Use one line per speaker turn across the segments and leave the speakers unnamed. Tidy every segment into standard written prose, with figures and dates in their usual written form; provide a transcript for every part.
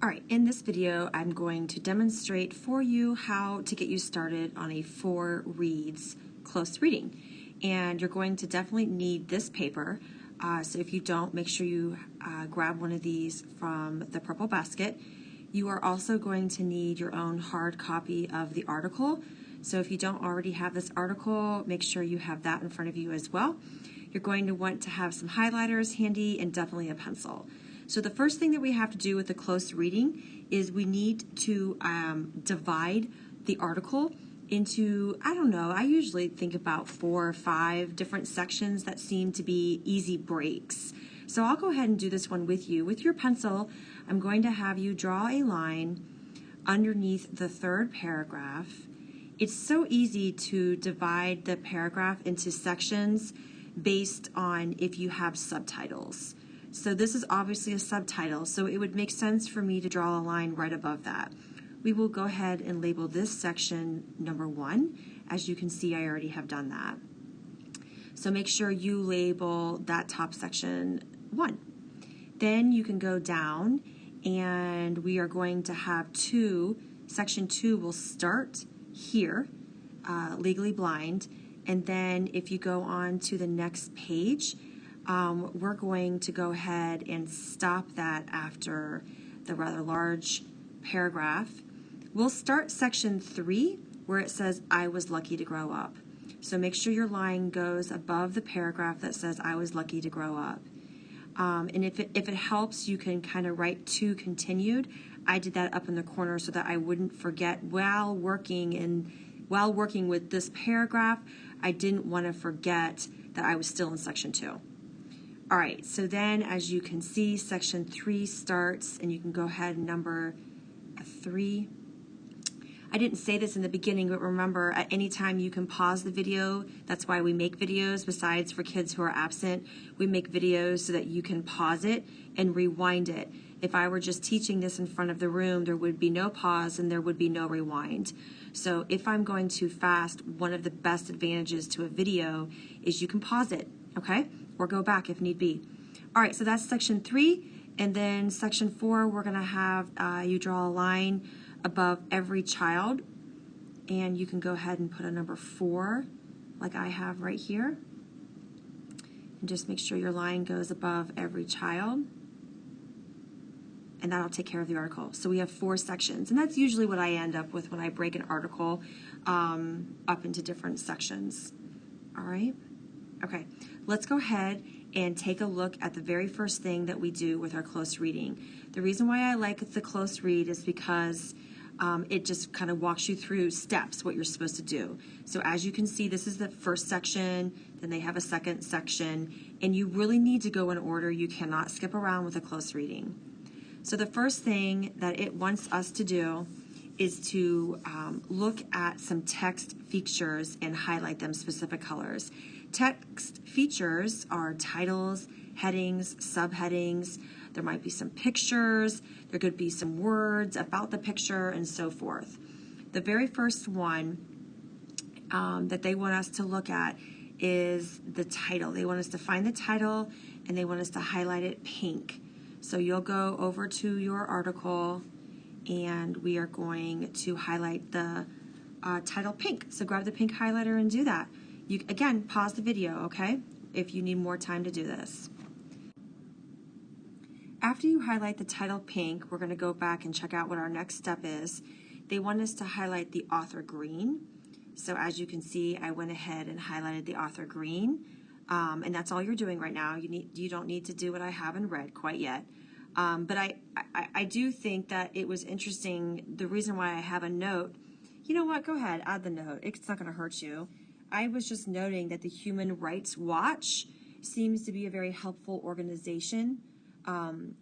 All right, in this video, I'm going to demonstrate for you how to get you started on a 4 reads close reading. And you're going to definitely need this paper. So if you don't, make sure you grab one of these from the purple basket. You are also going to need your own hard copy of the article. So if you don't already have this article, make sure you have that in front of you as well. You're going to want to have some highlighters handy and definitely a pencil. So the first thing that we have to do with the close reading is we need to divide the article into, I don't know, I usually think about 4 or 5 different sections that seem to be easy breaks. So I'll go ahead and do this one with you. With your pencil, I'm going to have you draw a line underneath the 3rd paragraph. It's so easy to divide the paragraph into sections based on if you have subtitles. So this is obviously a subtitle, so it would make sense for me to draw a line right above that. We will go ahead and label this section number 1. As you can see, I already have done that. So make sure you label that top section 1. Then you can go down and we are going to have section 2 will start here, Legally Blind, and then if you go on to the next page, we're going to go ahead and stop that after the rather large paragraph. We'll start section 3 where it says, I was lucky to grow up. So make sure your line goes above the paragraph that says, I was lucky to grow up. And if it helps, you can kind of write to continued. I did that up in the corner so that I wouldn't forget while working with this paragraph, I didn't want to forget that I was still in section 2. All right, so then as you can see, section 3 starts, and you can go ahead and number 3. I didn't say this in the beginning, but remember, at any time you can pause the video. That's why we make videos. Besides for kids who are absent, we make videos so that you can pause it and rewind it. If I were just teaching this in front of the room, there would be no pause and there would be no rewind. So if I'm going too fast, one of the best advantages to a video is you can pause it, okay? Or go back if need be. All right, so that's section 3. And then section 4, we're going to have you draw a line above every child. And you can go ahead and put a number 4, like I have right here. And just make sure your line goes above every child. And that'll take care of the article. So we have 4 sections. And that's usually what I end up with when I break an article up into different sections. All right? Okay, let's go ahead and take a look at the very first thing that we do with our close reading. The reason why I like the close read is because it just kind of walks you through steps, what you're supposed to do. So as you can see, this is the first section, then they have a second section, and you really need to go in order. You cannot skip around with a close reading. So the first thing that it wants us to do is to look at some text features and highlight them specific colors. Text features are titles, headings, subheadings. There might be some pictures. There could be some words about the picture and so forth. The very first one that they want us to look at is the title. They want us to find the title and they want us to highlight it pink. So you'll go over to your article and we are going to highlight the title pink. So grab the pink highlighter and do that. You, again, pause the video, okay, if you need more time to do this. After you highlight the title pink, we're going to go back and check out what our next step is. They want us to highlight the author green. So as you can see, I went ahead and highlighted the author green. And that's all you're doing right now. You don't need to do what I have in red quite yet. But I do think that it was interesting. The reason why I have a note, you know what, go ahead, add the note. It's not going to hurt you. I was just noting that the Human Rights Watch seems to be a very helpful organization.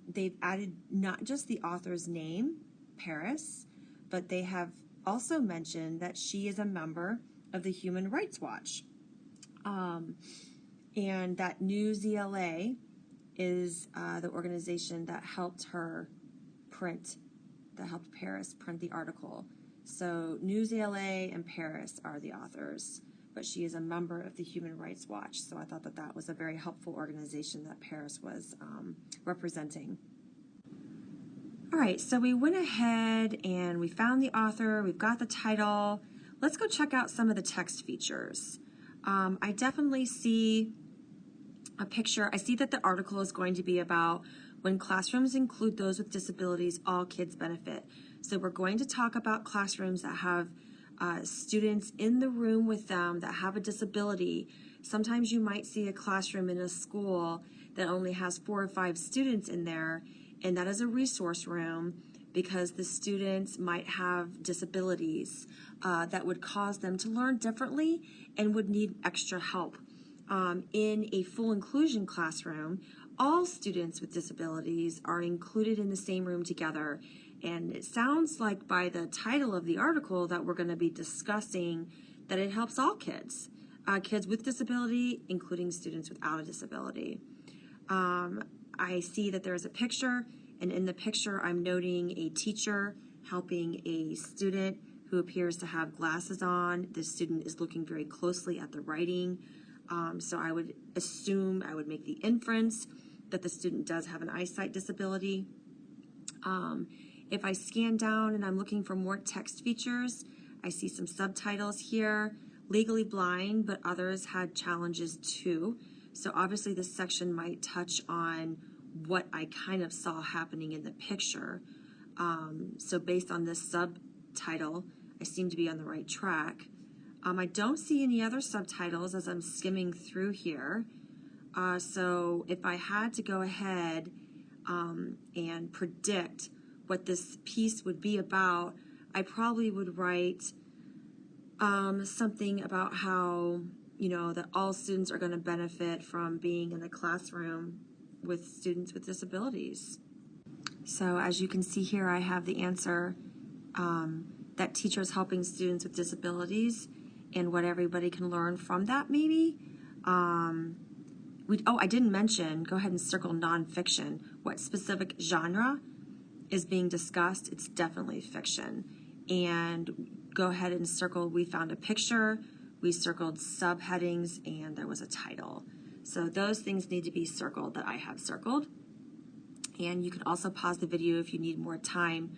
They've added not just the author's name, Paris, but they have also mentioned that she is a member of the Human Rights Watch. And that Newsela is the organization that helped Paris print the article. So Newsela and Paris are the authors, but she is a member of the Human Rights Watch. So I thought that that was a very helpful organization that Paris was representing. All right, so we went ahead and we found the author, we've got the title. Let's go check out some of the text features. I definitely see a picture. I see that the article is going to be about when classrooms include those with disabilities, all kids benefit. So we're going to talk about classrooms that have students in the room with them that have a disability. Sometimes you might see a classroom in a school that only has 4 or 5 students in there, and that is a resource room because the students might have disabilities that would cause them to learn differently and would need extra help. In a full inclusion classroom, all students with disabilities are included in the same room together. And it sounds like by the title of the article that we're going to be discussing that it helps all kids, kids with disability, including students without a disability. I see that there's a picture, and in the picture I'm noting a teacher helping a student who appears to have glasses on. The student is looking very closely at the writing. So I would assume, I would make the inference that the student does have an eyesight disability. If I scan down and I'm looking for more text features, I see some subtitles here. Legally blind, but others had challenges too. So obviously this section might touch on what I kind of saw happening in the picture. So based on this subtitle, I seem to be on the right track. I don't see any other subtitles as I'm skimming through here. So if I had to go ahead and predict what this piece would be about, I probably would write something about how, that all students are going to benefit from being in a classroom with students with disabilities. So as you can see here, I have the answer that teachers helping students with disabilities and what everybody can learn from that maybe. I didn't mention, go ahead and circle nonfiction. What specific genre is being discussed? It's definitely fiction. And go ahead and circle, we found a picture, we circled subheadings, and there was a title. So those things need to be circled that I have circled. And you can also pause the video if you need more time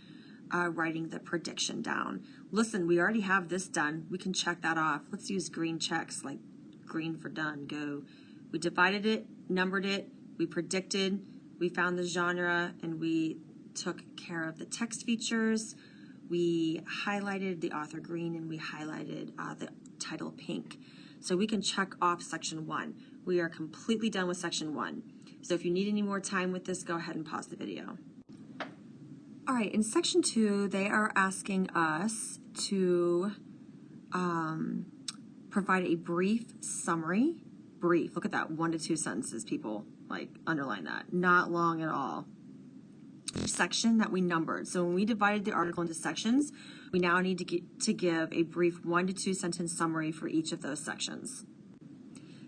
writing the prediction down. Listen, we already have this done. We can check that off. Let's use green checks, like green for done, go. We divided it, numbered it, we predicted, we found the genre, and we took care of the text features. We highlighted the author green, and we highlighted the title pink. So we can check off section 1. We are completely done with section 1. So if you need any more time with this, go ahead and pause the video. All right, in section 2, they are asking us to provide a brief summary. Brief, look at that, 1 to 2 sentences, people, like underline that, not long at all. Section that we numbered. So when we divided the article into sections, we now need to give a brief 1 to 2 sentence summary for each of those sections.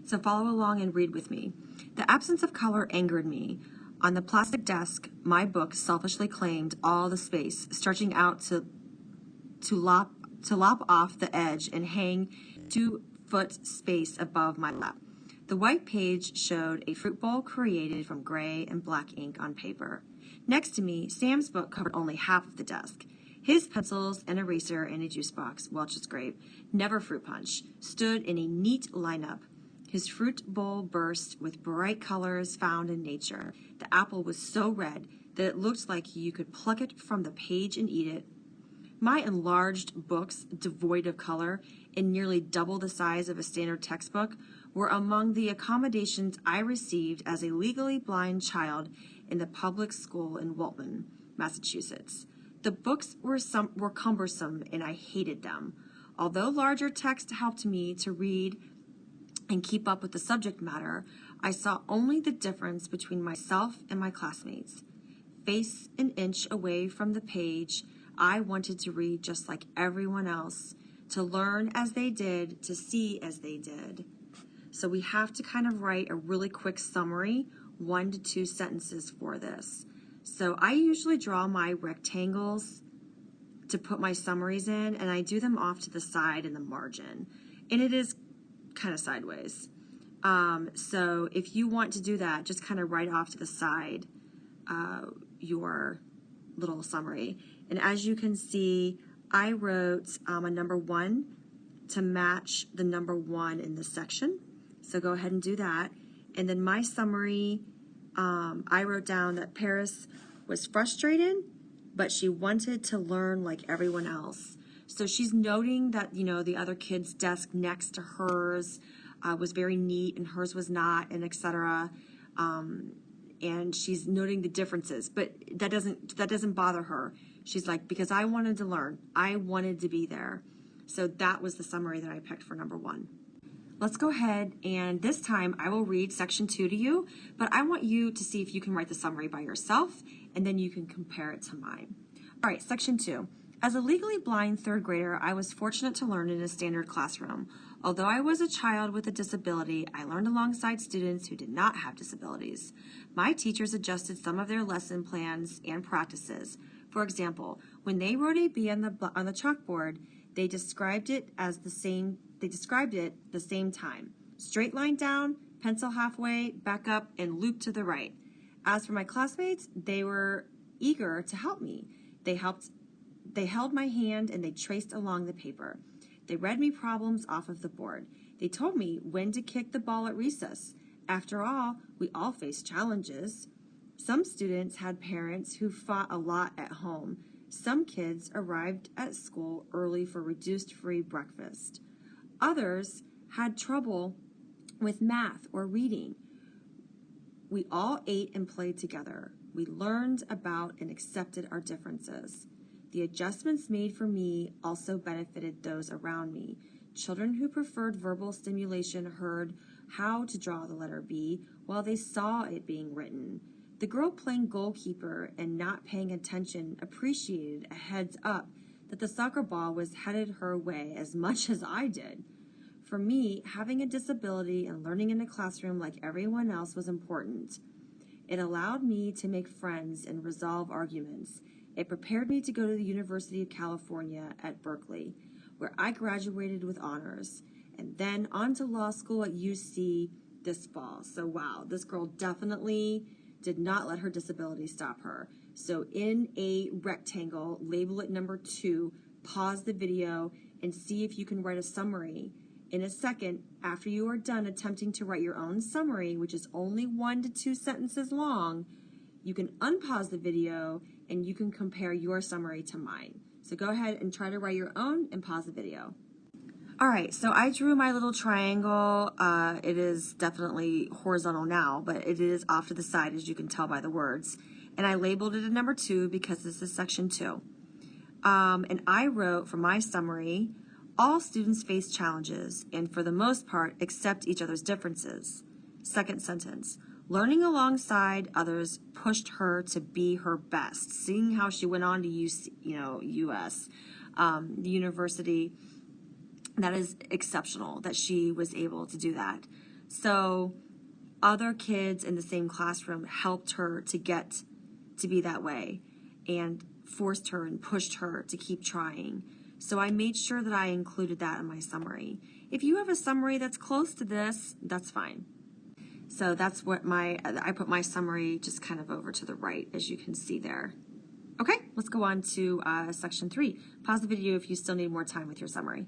So follow along and read with me. The absence of color angered me. On the plastic desk, my book selfishly claimed all the space, stretching out to lop off the edge and hang 2-foot space above my lap. The white page showed a fruit bowl created from gray and black ink on paper. Next to me, Sam's book covered only half of the desk. His pencils, an eraser, and a juice box, Welch's Grape, never fruit punch, stood in a neat lineup. His fruit bowl burst with bright colors found in nature. The apple was so red that it looked like you could pluck it from the page and eat it. My enlarged books, devoid of color and nearly double the size of a standard textbook, were among the accommodations I received as a legally blind child in the public school in Walton, Massachusetts. The books were cumbersome and I hated them. Although larger text helped me to read and keep up with the subject matter, I saw only the difference between myself and my classmates. Face an inch away from the page, I wanted to read just like everyone else, to learn as they did, to see as they did. So we have to kind of write a really quick summary, 1 to 2 sentences for this. So I usually draw my rectangles to put my summaries in, and I do them off to the side in the margin. And it is kind of sideways. So if you want to do that, just kind of write off to the side your little summary. And as you can see, I wrote a number 1 to match the number 1 in this section. So go ahead and do that. And then my summary, I wrote down that Paris was frustrated, but she wanted to learn like everyone else. So she's noting that, the other kid's desk next to hers was very neat and hers was not, and etc. And she's noting the differences, but that doesn't bother her. She's like, because I wanted to learn, I wanted to be there. So that was the summary that I picked for number 1. Let's go ahead, and this time I will read section 2 to you, but I want you to see if you can write the summary by yourself, and then you can compare it to mine. All right, section 2. As a legally blind 3rd grader, I was fortunate to learn in a standard classroom. Although I was a child with a disability, I learned alongside students who did not have disabilities. My teachers adjusted some of their lesson plans and practices. For example, when they wrote a B on the chalkboard, they described it the same time. Straight line down, pencil halfway, back up, and loop to the right. As for my classmates, they were eager to help me. They held my hand and they traced along the paper. They read me problems off of the board. They told me when to kick the ball at recess. After all, we all face challenges. Some students had parents who fought a lot at home. Some kids arrived at school early for reduced free breakfast. Others had trouble with math or reading. We all ate and played together. We learned about and accepted our differences. The adjustments made for me also benefited those around me. Children who preferred verbal stimulation heard how to draw the letter B while they saw it being written. The girl playing goalkeeper and not paying attention appreciated a heads up that the soccer ball was headed her way as much as I did. For me, having a disability and learning in a classroom like everyone else was important. It allowed me to make friends and resolve arguments. It prepared me to go to the University of California at Berkeley, where I graduated with honors, and then on to law school at UC this fall. So wow, this girl definitely did not let her disability stop her. So in a rectangle, label it number 2, pause the video, and see if you can write a summary. In a second, after you are done attempting to write your own summary, which is only 1 to 2 sentences long, you can unpause the video and you can compare your summary to mine. So go ahead and try to write your own and pause the video. All right, so I drew my little triangle. It is definitely horizontal now, but it is off to the side, as you can tell by the words. And I labeled it a number 2 because this is section 2. And I wrote for my summary, all students face challenges and for the most part accept each other's differences. Second sentence, learning alongside others pushed her to be her best. Seeing how she went on to US, the university, that is exceptional that she was able to do that. So other kids in the same classroom helped her to get to be that way and forced her and pushed her to keep trying. So I made sure that I included that in my summary. If you have a summary that's close to this, that's fine. So that's what I put my summary just kind of over to the right, as you can see there. Okay, let's go on to section 3. Pause the video if you still need more time with your summary.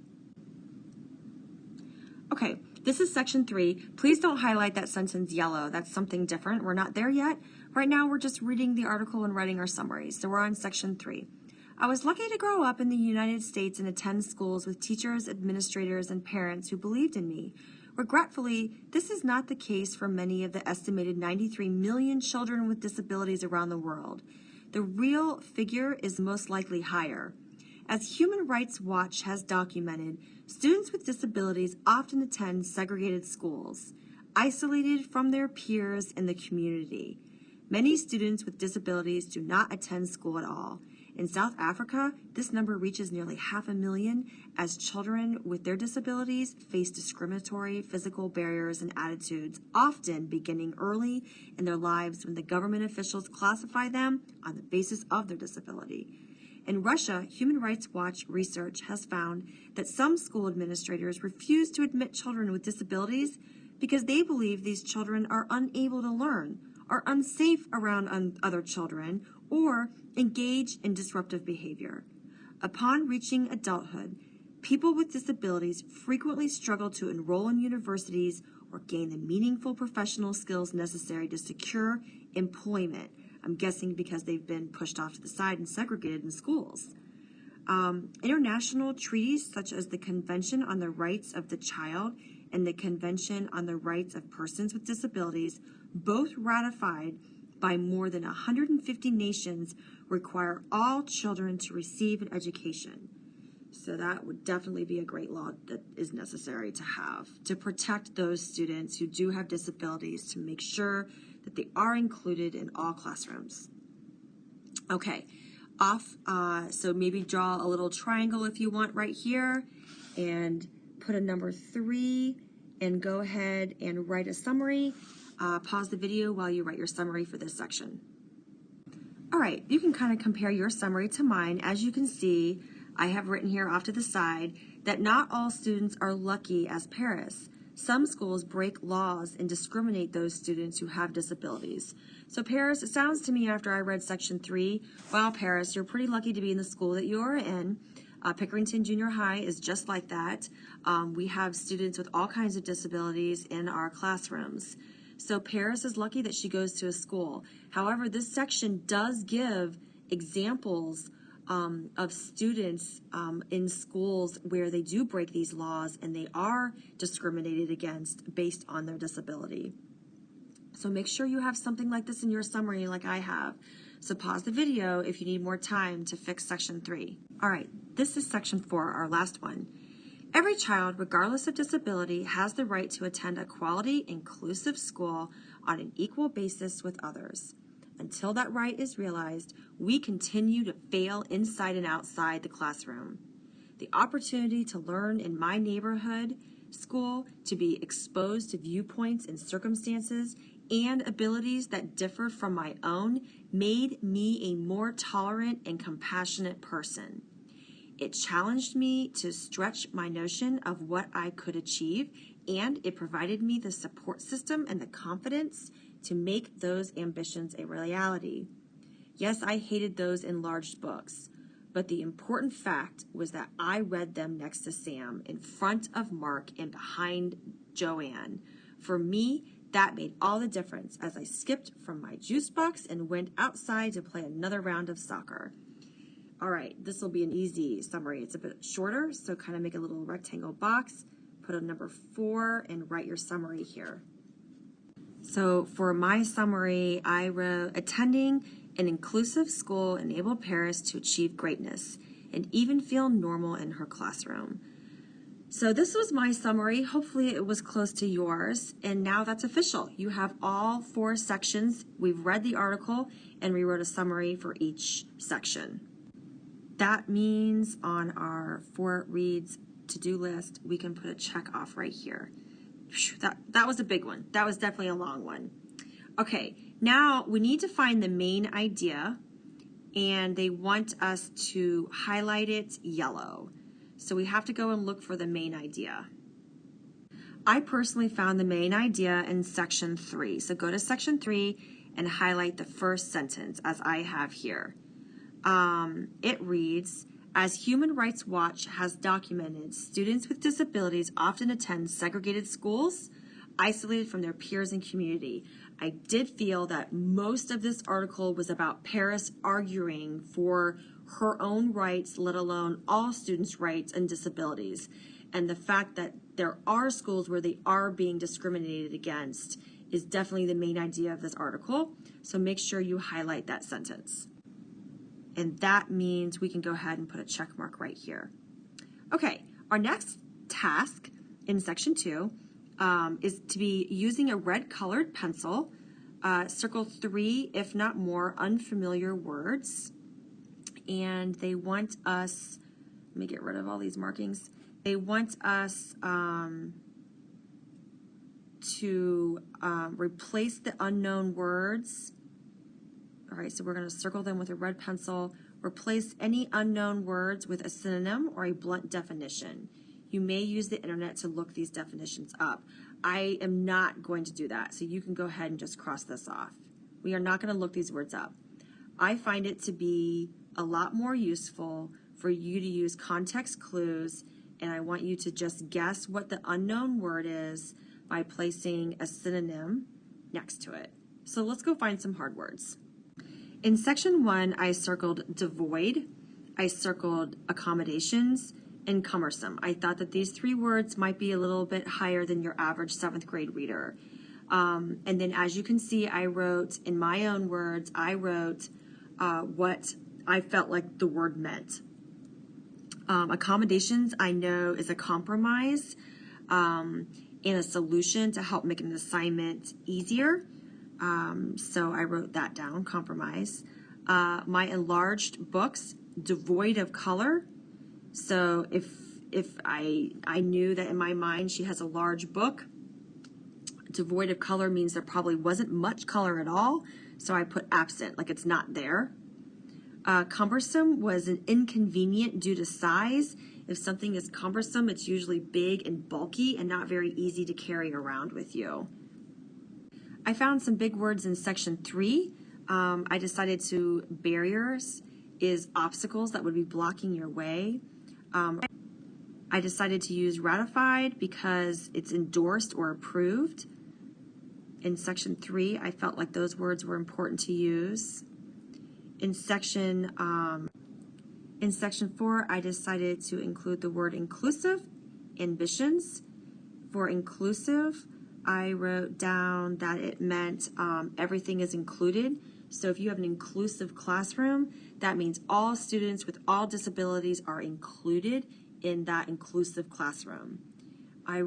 Okay, this is section 3. Please don't highlight that sentence yellow. That's something different. We're not there yet. Right now, we're just reading the article and writing our summary. So we're on section 3. I was lucky to grow up in the United States and attend schools with teachers, administrators, and parents who believed in me. Regretfully, this is not the case for many of the estimated 93 million children with disabilities around the world. The real figure is most likely higher. As Human Rights Watch has documented, students with disabilities often attend segregated schools, isolated from their peers in the community. Many students with disabilities do not attend school at all. In South Africa, this number reaches nearly 500,000 as children with their disabilities face discriminatory physical barriers and attitudes, often beginning early in their lives when the government officials classify them on the basis of their disability. In Russia, Human Rights Watch research has found that some school administrators refuse to admit children with disabilities because they believe these children are unable to learn, are unsafe around other children, or engage in disruptive behavior. Upon reaching adulthood, people with disabilities frequently struggle to enroll in universities or gain the meaningful professional skills necessary to secure employment. I'm guessing because they've been pushed off to the side and segregated in schools. International treaties such as the Convention on the Rights of the Child and the Convention on the Rights of Persons with Disabilities, both ratified by more than 150 nations, require all children to receive an education. So that would definitely be a great law that is necessary to have to protect those students who do have disabilities, to make sure that they are included in all classrooms. Okay, so maybe draw a little triangle if you want right here and put a number 3 and go ahead and write a summary. Pause the video while you write your summary for this section. All right, you can kind of compare your summary to mine. As you can see, I have written here off to the side that not all students are lucky as Paris. Some schools break laws and discriminate those students who have disabilities. So Paris, it sounds to me after I read section 3, wow, Paris, you're pretty lucky to be in the school that you're in. Pickerington Junior High is just like that. We have students with all kinds of disabilities in our classrooms. So Paris is lucky that she goes to a school. However, this section does give examples of students in schools where they do break these laws and they are discriminated against based on their disability. So make sure you have something like this in your summary like I have. So pause the video if you need more time to fix section 3. All right, this is section 4, our last one. Every child, regardless of disability, has the right to attend a quality, inclusive school on an equal basis with others. Until that right is realized, we continue to fail inside and outside the classroom. The opportunity to learn in my neighborhood school, to be exposed to viewpoints and circumstances and abilities that differ from my own, made me a more tolerant and compassionate person. It challenged me to stretch my notion of what I could achieve, and it provided me the support system and the confidence to make those ambitions a reality. Yes, I hated those enlarged books, but the important fact was that I read them next to Sam, in front of Mark, and behind Joanne. For me, that made all the difference as I skipped from my juice box and went outside to play another round of soccer. All right, this will be an easy summary. It's a bit shorter, so kind of make a little rectangle box, put a number 4, and write your summary here. So for my summary, I wrote, attending an inclusive school enabled Paris to achieve greatness and even feel normal in her classroom. So this was my summary. Hopefully it was close to yours. And now that's official. You have all 4 sections. We've read the article and we wrote a summary for each section. That means on our 4 reads to-do list, we can put a check off right here. That was a big one. That was definitely a long one. Okay, now we need to find the main idea, and they want us to highlight it yellow. So we have to go and look for the main idea. I personally found the main idea in section 3. So go to section 3 and highlight the first sentence as I have here. It reads, as Human Rights Watch has documented, students with disabilities often attend segregated schools, isolated from their peers and community. I did feel that most of this article was about Paris arguing for her own rights, let alone all students' rights and disabilities. And the fact that there are schools where they are being discriminated against is definitely the main idea of this article. So make sure you highlight that sentence. And that means we can go ahead and put a check mark right here. Okay, our next task in section 2 is to be using a red colored pencil, circle 3, if not more, unfamiliar words. And they want us, let me get rid of all these markings. They want us to replace the unknown words. All right, so we're going to circle them with a red pencil. Replace any unknown words with a synonym or a blunt definition. You may use the internet to look these definitions up. I am not going to do that, so you can go ahead and just cross this off. We are not going to look these words up. I find it to be a lot more useful for you to use context clues, and I want you to just guess what the unknown word is by placing a synonym next to it. So let's go find some hard words. In section 1, I circled devoid, I circled accommodations, and cumbersome. I thought that these 3 words might be a little bit higher than your average 7th grade reader. And then as you can see, I wrote, in my own words, I wrote what I felt like the word meant. Accommodations, I know, is a compromise and a solution to help make an assignment easier. So I wrote that down, compromise. My enlarged books, devoid of color. So if I knew that in my mind she has a large book, devoid of color means there probably wasn't much color at all. So I put absent, like it's not there. Cumbersome was an inconvenient due to size. If something is cumbersome, it's usually big and bulky and not very easy to carry around with you. I found some big words in section 3. I decided to barriers is obstacles that would be blocking your way. I decided to use ratified because it's endorsed or approved. In section 3, I felt like those words were important to use. In section 4, I decided to include the word inclusive, ambitions. For inclusive, I wrote down that it meant everything is included. So if you have an inclusive classroom, that means all students with all disabilities are included in that inclusive classroom. I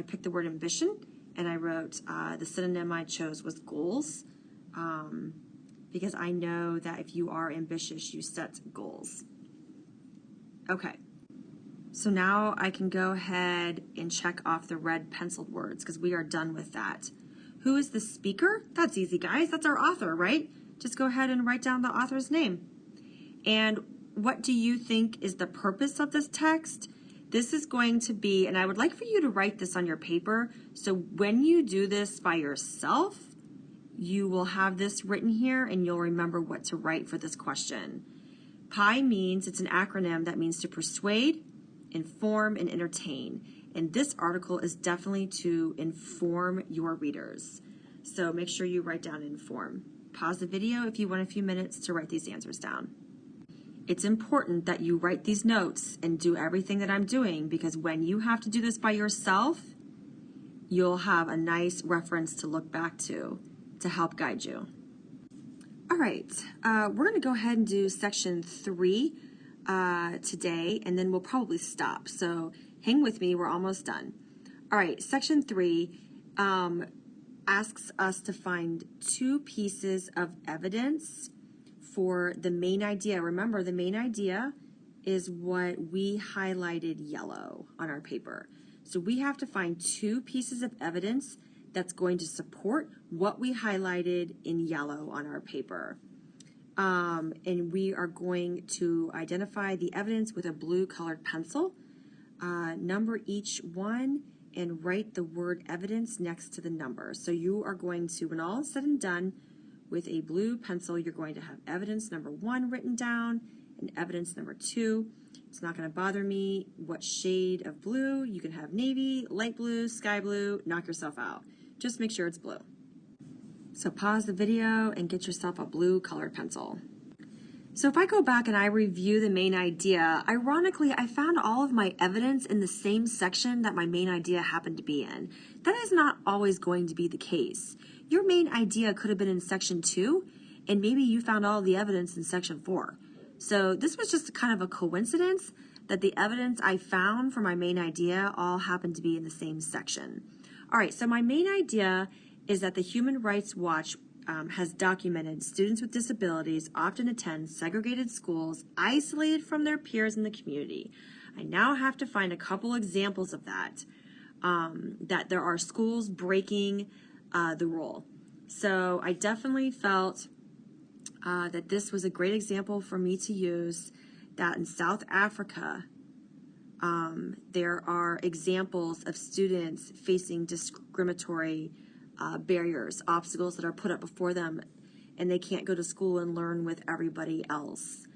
picked the word ambition, and I wrote the synonym I chose was goals, because I know that if you are ambitious, you set goals. Okay. So now I can go ahead and check off the red penciled words because we are done with that. Who is the speaker? That's easy, guys. That's our author, right? Just go ahead and write down the author's name. And what do you think is the purpose of this text? This is going to be, and I would like for you to write this on your paper, so when you do this by yourself, you will have this written here and you'll remember what to write for this question. PIE means, it's an acronym that means to persuade, inform, and entertain. And this article is definitely to inform your readers. So make sure you write down inform. Pause the video if you want a few minutes to write these answers down. It's important that you write these notes and do everything that I'm doing, because when you have to do this by yourself, you'll have a nice reference to look back to help guide you. All right, we're going to go ahead and do section 3 today, and then we'll probably stop. So hang with me, we're almost done. All right, section 3 asks us to find 2 pieces of evidence for the main idea. Remember, the main idea is what we highlighted yellow on our paper. So we have to find 2 pieces of evidence that's going to support what we highlighted in yellow on our paper. And we are going to identify the evidence with a blue colored pencil, number each one, and write the word evidence next to the number. So you are going to, when all is said and done, with a blue pencil, you're going to have evidence number 1 written down and evidence number 2. It's not going to bother me what shade of blue. You can have navy, light blue, sky blue, knock yourself out. Just make sure it's blue. So pause the video and get yourself a blue colored pencil. So if I go back and I review the main idea, ironically, I found all of my evidence in the same section that my main idea happened to be in. That is not always going to be the case. Your main idea could have been in section 2, and maybe you found all the evidence in section 4. So this was just kind of a coincidence that the evidence I found for my main idea all happened to be in the same section. All right, so my main idea is that the Human Rights Watch has documented students with disabilities often attend segregated schools, isolated from their peers in the community. I now have to find a couple examples of that, that there are schools breaking the rule. So I definitely felt that this was a great example for me to use, that in South Africa, there are examples of students facing discriminatory barriers, obstacles that are put up before them. and they can't go to school and learn with everybody else.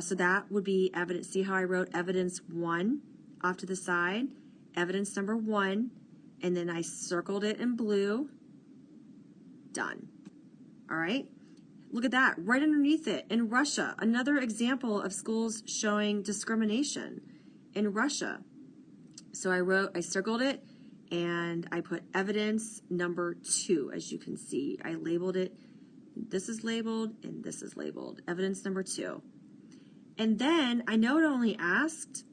So that would be evidence. See how I wrote evidence 1 off to the side, evidence number 1, and then I circled it in blue. Done. All right. Look at that, right underneath it, in Russia, another example of schools showing discrimination in Russia. So I circled it, and I put evidence number 2, as you can see. I labeled it, this is labeled, and this is labeled, evidence number 2. And then, I know it only asked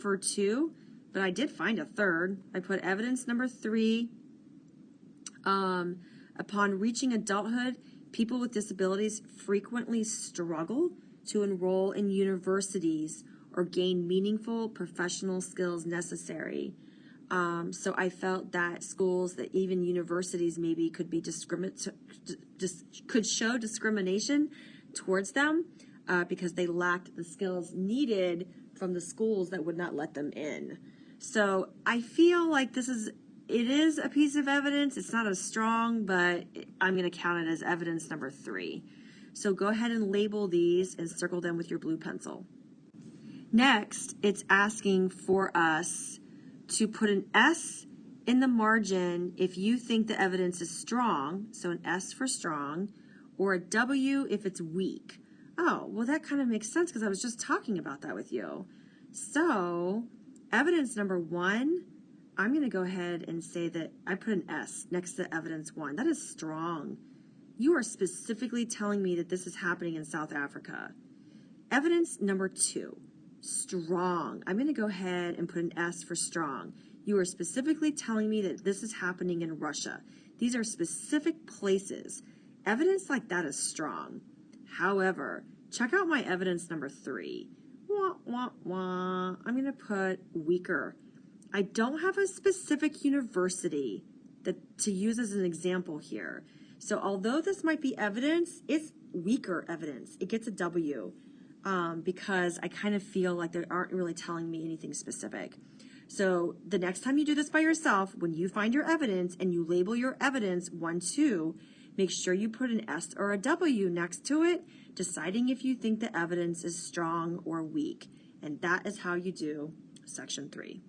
for 2, but I did find a third. I put evidence number 3, upon reaching adulthood, people with disabilities frequently struggle to enroll in universities or gain meaningful professional skills necessary. So I felt that schools, that even universities maybe could be could show discrimination towards them because they lacked the skills needed from the schools that would not let them in. So I feel like it is a piece of evidence. It's not as strong, but I'm going to count it as evidence number 3. So go ahead and label these and circle them with your blue pencil. Next, it's asking for us to put an S in the margin if you think the evidence is strong, so an S for strong, or a W if it's weak. Oh, well, that kind of makes sense because I was just talking about that with you. So evidence number 1, I'm going to go ahead and say that I put an S next to evidence 1. That is strong. You are specifically telling me that this is happening in South Africa. Evidence number 2, strong. I'm going to go ahead and put an S for strong. You are specifically telling me that this is happening in Russia. These are specific places. Evidence like that is strong. However, check out my evidence number 3. Wah, wah, wah. I'm going to put weaker. I don't have a specific university to use as an example here. So although this might be evidence, it's weaker evidence. It gets a W because I kind of feel like they aren't really telling me anything specific. So the next time you do this by yourself, when you find your evidence and you label your evidence 1, 2, make sure you put an S or a W next to it, deciding if you think the evidence is strong or weak. And that is how you do section 3.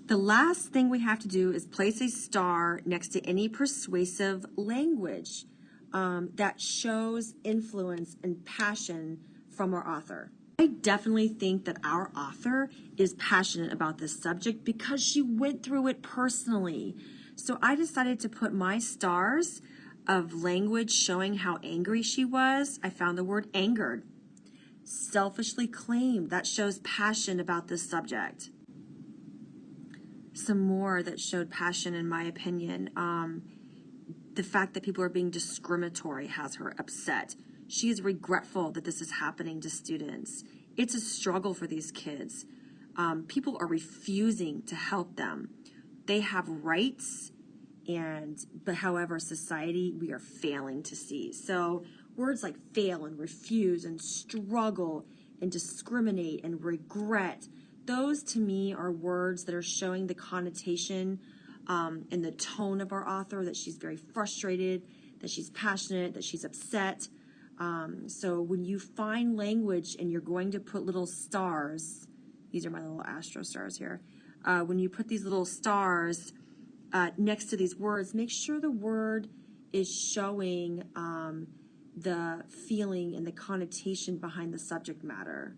The last thing we have to do is place a star next to any persuasive language that shows influence and passion from our author. I definitely think that our author is passionate about this subject because she went through it personally. So I decided to put my stars of language showing how angry she was. I found the word angered. Selfishly claimed, that shows passion about this subject. Some more that showed passion, in my opinion. The fact that people are being discriminatory has her upset. She is regretful that this is happening to students. It's a struggle for these kids. People are refusing to help them. They have rights, but however, society, we are failing to see. So words like fail and refuse and struggle and discriminate and regret, those to me are words that are showing the connotation and the tone of our author, that she's very frustrated, that she's passionate, that she's upset. So when you find language and you're going to put little stars, these are my little astro stars here, when you put these little stars next to these words, make sure the word is showing the feeling and the connotation behind the subject matter.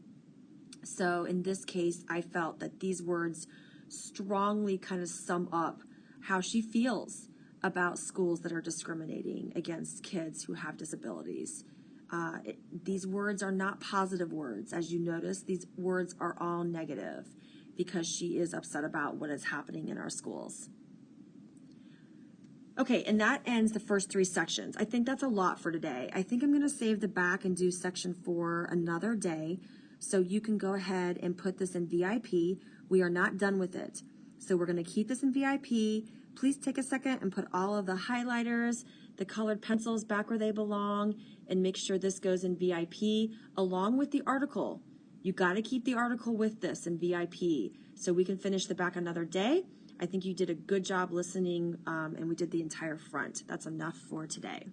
So in this case, I felt that these words strongly kind of sum up how she feels about schools that are discriminating against kids who have disabilities. These words are not positive words. As you notice, these words are all negative because she is upset about what is happening in our schools. Okay, and that ends the first 3 sections. I think that's a lot for today. I think I'm going to save the back and do section 4 another day. So you can go ahead and put this in VIP. We are not done with it. So we're going to keep this in VIP. Please take a second and put all of the highlighters, the colored pencils back where they belong, and make sure this goes in VIP along with the article. You got to keep the article with this in VIP so we can finish the back another day. I think you did a good job listening, and we did the entire front. That's enough for today.